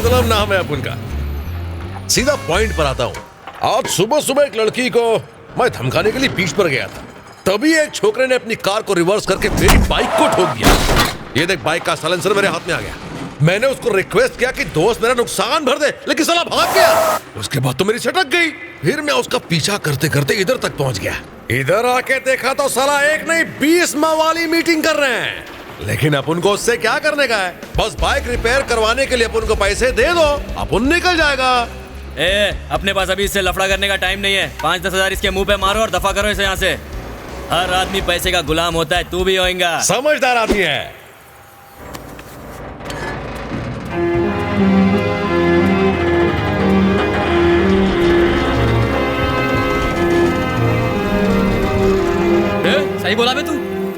बेदलम नाम है अपन का। सीधा पॉइंट पर आता हूँ। आज सुबह सुबह एक लड़की को मैं धमकाने के लिए बीच पर गया था, तभी एक छोकरे ने अपनी कार को रिवर्स करके मेरी बाइक को ठोक दिया। ये देख, बाइक का साइलेंसर मेरे हाथ में आ गया। मैंने उसको रिक्वेस्ट किया कि दोस्त मेरा नुकसान भर दे, लेकिन साला भाग गया। उसके बाद तो मेरी सटक गई। फिर मैं उसका पीछा करते करते इधर तक पहुंच गया। इधर आके देखा तो साला एक नहीं 20 मवाली मीटिंग कर रहे हैं। लेकिन अपन को उससे क्या करने का है? बस बाइक रिपेयर करवाने के लिए अपन को पैसे दे दो, अपन निकल जाएगा। अपने पास अभी इससे लफड़ा करने का टाइम नहीं है। 5-10 हजार इसके मुंह पे मारो और दफा करो इसे यहाँ से। हर आदमी पैसे का गुलाम होता है, तू भी होएगा। समझदार आदमी है। सही बोला बे तू।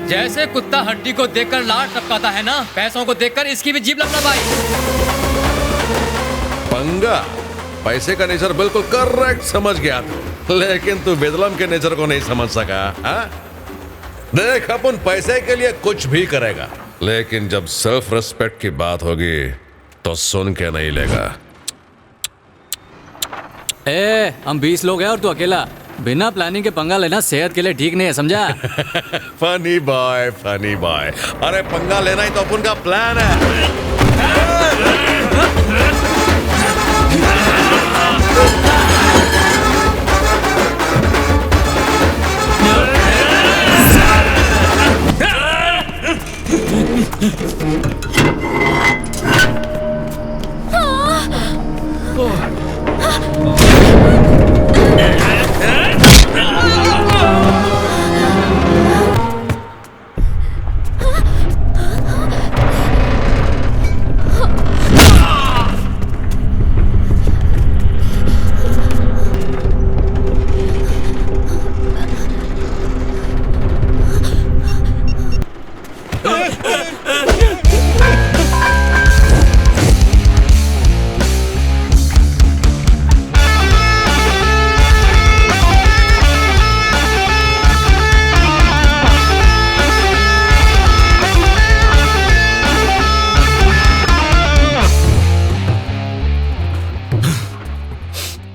जैसे कुत्ता हड्डी को देखकर लार टपकाता है ना, पैसों को देखकर इसकी भी जीभ लपलपाई। पंगा, पैसे का नेचर बिल्कुल करेक्ट समझ गया तू, लेकिन तू बेदलम के नेचर को नहीं समझ सका। हाँ? देख, अपन पैसे के लिए कुछ भी करेगा, लेकिन जब सेल्फ रिस्पेक्ट की बात होगी तो सुन के नहीं लेगा। हम 20 लोग हैं और तू अकेला। बिना प्लानिंग के पंगा लेना सेहत के लिए ठीक नहीं है, समझा? Funny boy, funny boy. अरे पंगा लेना ही तो अपन का प्लान है।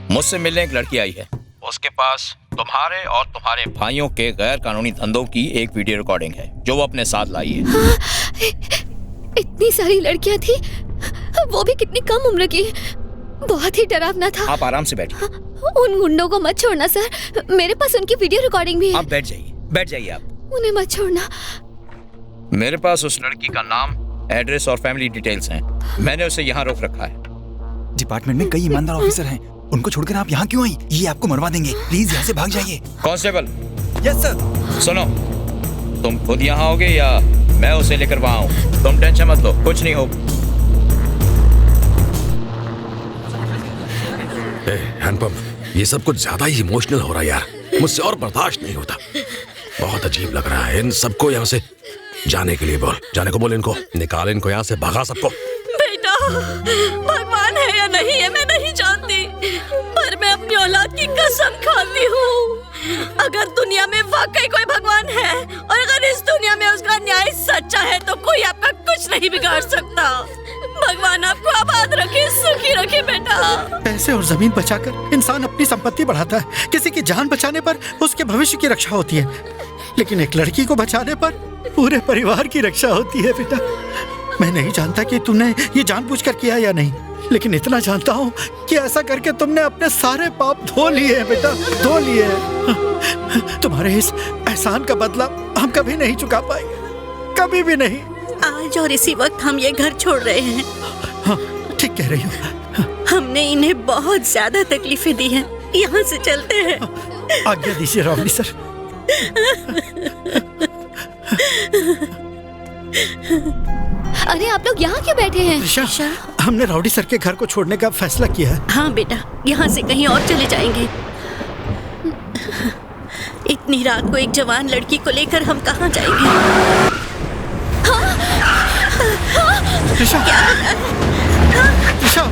मुझसे मिलने एक लड़की आई है। उसके पास तुम्हारे और तुम्हारे भाइयों के गैर कानूनी धंधों की एक वीडियो रिकॉर्डिंग है जो वो अपने साथ लाई है। इतनी सारी लड़कियां थी, वो भी कितनी कम उम्र की। बहुत ही डरावना था। आप आराम से बैठिए। उन गुंडों को मत छोड़ना सर, मेरे पास उनकी वीडियो रिकॉर्डिंग भी है। आप बैठ जाइए, बैठ जाइए आप। उन्हें मत छोड़ना। मेरे पास उस लड़की का नाम, एड्रेस और फैमिली डिटेल्स हैं। मैंने उसे यहाँ रोक रखा है। डिपार्टमेंट में कई ईमानदार ऑफिसर हैं, उनको छोड़कर आप यहाँ क्यों आई? ये आपको मरवा देंगे, प्लीज यहाँ से भाग जाइए। कांस्टेबल। Yes sir. सुनो, तुम खुद यहाँ आओगे या मैं उसे लेकर वहाँ आऊँ? तुम टेंशन मत लो, कुछ नहीं हो। हैंडपंप, ये सब कुछ ज्यादा ही इमोशनल हो रहा है यार, मुझसे और बर्दाश्त नहीं होता। बहुत अजीब लग रहा है। इन सबको यहाँ से जाने के लिए बोल, जाने को बोल, इनको निकाल, इनको यहाँ से भगा सबको। बेटा, भगवान है या नहीं है मैं नहीं जानती, पर मैं अपनी औलाद की कसम खाती हूँ, अगर दुनिया में वाकई कोई भगवान है और अगर इस दुनिया में उसका न्याय सच्चा है तो कोई आपका कुछ नहीं बिगाड़ सकता। भगवान आपको आबाद रखे, सुखी रखे बेटा। पैसे और जमीन बचाकर इंसान अपनी संपत्ति बढ़ाता है, किसी की जान बचाने पर उसके भविष्य की रक्षा होती है, लेकिन एक लड़की को बचाने पर पूरे परिवार की रक्षा होती है। बेटा, मैं नहीं जानता कि तुमने ये जानबूझकर किया या नहीं, लेकिन इतना जानता हूँ कि ऐसा करके तुमने अपने सारे पाप धो लिए हैं बेटा, धो लिए हैं। तुम्हारे इस एहसान का बदला हम कभी नहीं चुका पाएंगे, कभी भी नहीं। आज और इसी वक्त हम ये घर छोड़ रहे हैं। हाँ, ठीक कह रही हो। हमने इन्हें बहुत ज्यादा तकलीफें दी हैं, यहाँ से चलते हैं। आज्ञा दीजिए रावड़ी सर। अरे आप लोग यहाँ क्यों बैठे हैं? ऋषा, हमने रावड़ी सर के घर को छोड़ने का फैसला किया है। हाँ बेटा, यहाँ से कहीं और चले जाएंगे। इतनी रात को एक जवान लड़की को लेकर हम कहाँ जाएंगे? ऋषा, ऋषा,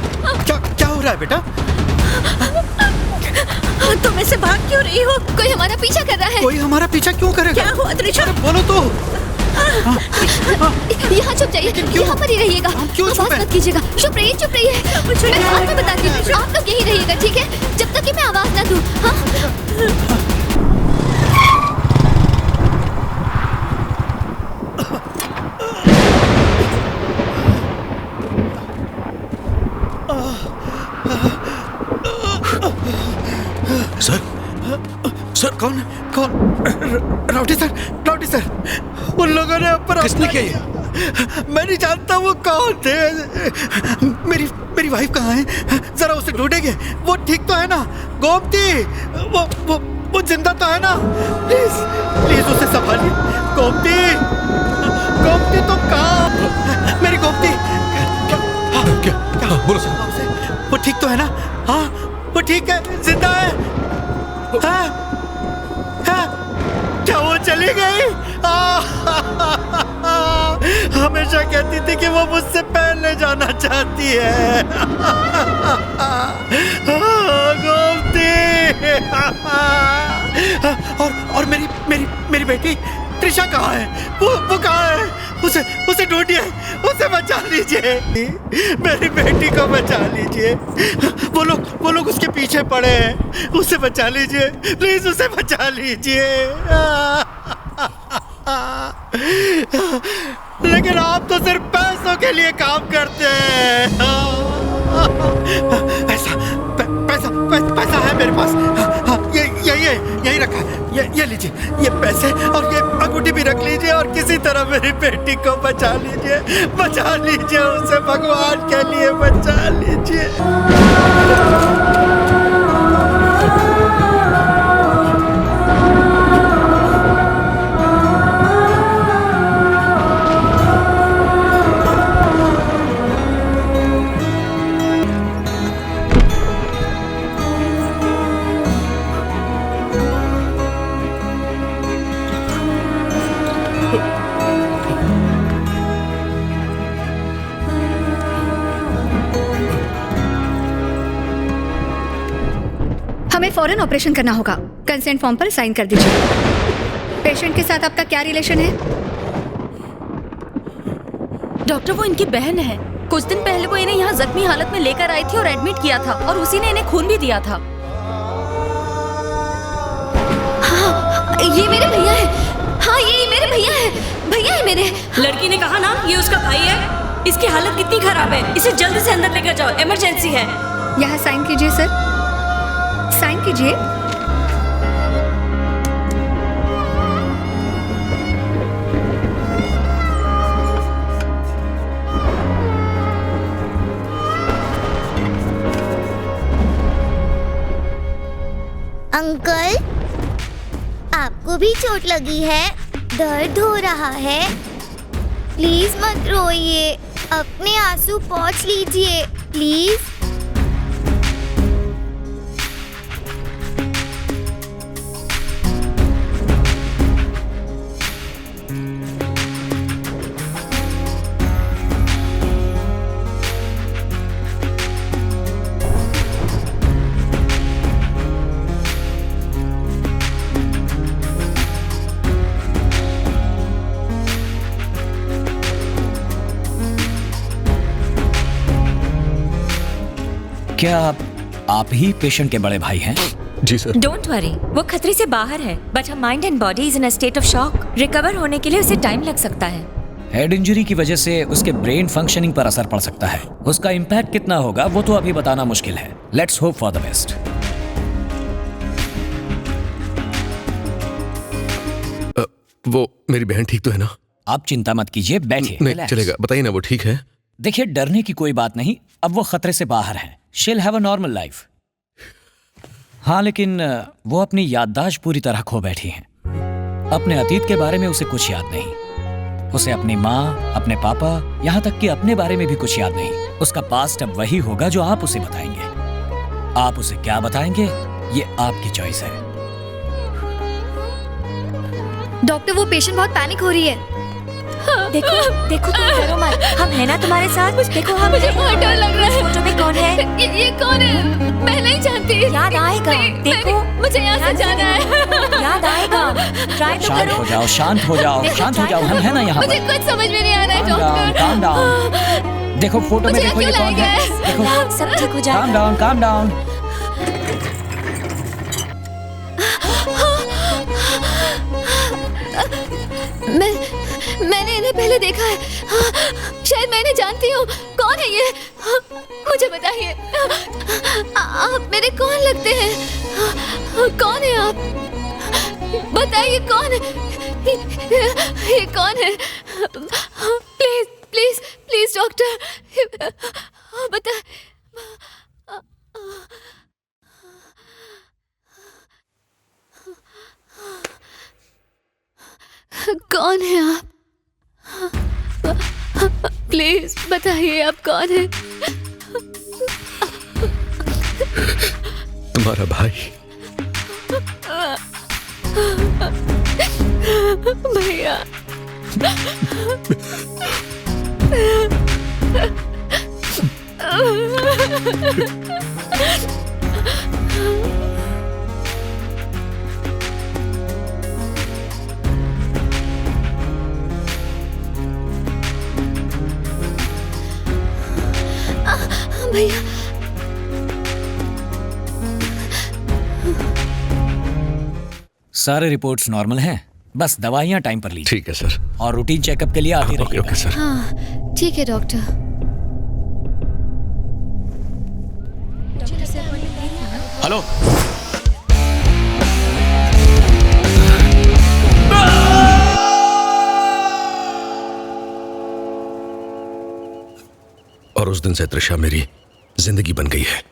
क्या हो रहा है बेटा? तुम ऐसे भाग क्यों रही हो? कोई हमारा पीछा कर रहा है। कोई हमारा पीछा क्यों करेगा? क्या हुआ त्रिशा? बोलो तो। यहाँ चुप जाइए, यहाँ पर ही रहिएगा, क्यों चुप आवाज है? मत कीजिएगा, चुप रहिए, चुप रहिए। मैं बाद में बताती हूँ, आप लोग यही रहिएगा, ठीक है, जब तक कि मैं आवाज ना दूँ। हाँ सर, सर कौन कौन? राउडी सर, उन लोगों ने ऊपर किसने किया ये? मैं नहीं जानता वो कौन थे। मेरी वाइफ कहाँ है? जरा उसे ढूंढेंगे। वो ठीक तो है ना? गोमती, वो जिंदा तो है ना? प्लीज उसे संभालिए। गोमती तुम कहाँ? मेरी गोमती। क्या बोलो सर? वो ठीक तो है ना? हाँ, वो ठीक है, जिंदा है। हाँ, हाँ, क्या वो चली गई? हमेशा कहती थी कि वो मुझसे पहले जाना चाहती है। गोमती। और मेरी बेटी त्रिशा कहाँ है? वो कहाँ है? उसे ढूंढिए, उसे बचा लीजिए। मेरी बेटी को बचा लीजिए। वो लोग उसके पीछे पड़े हैं। उसे बचा लीजिए, प्लीज उसे बचा लीजिए। लेकिन आप तो सिर्फ पैसों के लिए काम करते हैं। पैसा है मेरे पास। यही रखा है। ये लीजिए, ये पैसे और ये अंगूठी भी रख लीजिए और किसी तरह मेरी बेटी को बचा लीजिए उसे, भगवान के लिए बचा लीजिए। हमें फौरन ऑपरेशन करना होगा। कंसेंट फॉर्म पर साइन कर दीजिए। पेशेंट के साथ आपका क्या रिलेशन है? डॉक्टर, वो इनकी बहन है। कुछ दिन पहले वो इन्हें यहाँ जख्मी हालत में लेकर आई थी और एडमिट किया था, और उसी ने इन्हें खून भी दिया था। हाँ, ये मेरे भैया है। हाँ, ये मेरे भैया है मेरे। लड़की ने कहा ना ये उसका भाई है। इसकी हालत कितनी खराब है, इसे जल्दी से अंदर लेकर जाओ, इमरजेंसी है। यहाँ साइन कीजिए सर, साइन कीजिए। अंकल, आपको भी चोट लगी है? दर्द हो रहा है? प्लीज मत रोइए, अपने आंसू पोंछ लीजिए प्लीज। क्या आप ही पेशेंट के बड़े भाई हैं? जी सर। डोंट वरी, वो खतरे से बाहर है, but her mind and body is in a state of shock. Recover होने के लिए उसे टाइम लग सकता है। हेड इंजरी की वजह से उसके ब्रेन फंक्शनिंग पर असर पड़ सकता है। उसका इम्पैक्ट कितना होगा वो तो अभी बताना मुश्किल है। Let's hope for the best. वो मेरी बहन ठीक तो है ना? आप चिंता मत कीजिए, बैठिए। नहीं चलेगा, बताइए ना, वो ठीक है? देखिए, डरने की कोई बात नहीं, अब वो खतरे से बाहर है। शील हैव अ नॉर्मल लाइफ। हाँ, लेकिन वो अपनी याददाश्त पूरी तरह खो बैठी हैं। अपने अतीत के बारे में उसे कुछ याद नहीं। उसे अपनी माँ, अपने पापा, यहाँ तक कि अपने बारे में भी कुछ याद नहीं। उसका पास्ट अब वही होगा जो आप उसे बताएंगे। आप उसे क्या बताएंगे ये आपकी चॉइस है। डॉक्टर, वो पेशेंट बहुत पैनिक हो रही है। देखो देखो तुम डरो मत, हम है ना तुम्हारे साथ। देखो हम मुझे बहुत डर लग रहा है। फोटो में कौन है? ये कौन है? मैं नहीं जानती। याद आएगा, देखो मुझे यहाँ से जाना है। याद आएगा, ट्राई तो शांत करो। हो जाओ, शांत हो जाओ, शांत हो जाओ, हम है ना यहाँ मुझे पर। कुछ समझ में नहीं आ रहा है Calm down, doctor. calm down। देखो फोटो में देखो ये कौन है। देखो सब ठीक हो calm जाएगा। down, calm down। मैंने इन्हें पहले देखा है। शायद मैं इन्हें जानती हूँ। कौन है ये? मुझे बताइए। आप मेरे कौन लगते हैं? कौन है आप? बताइए कौन है? ये कौन है? प्लीज प्लीज प्लीज डॉक्टर बता। कौन है आप? प्लीज बताइए आप कौन है? तुम्हारा भाई। भैया। भैया सारे रिपोर्ट्स नॉर्मल हैं, बस दवाइयाँ टाइम पर लीजिए। ठीक है सर। और रूटीन चेकअप के लिए आते रहिए। Okay sir. हाँ ठीक है डॉक्टर। हेलो। और उस दिन से त्रिशा मेरी जिंदगी बन गई है।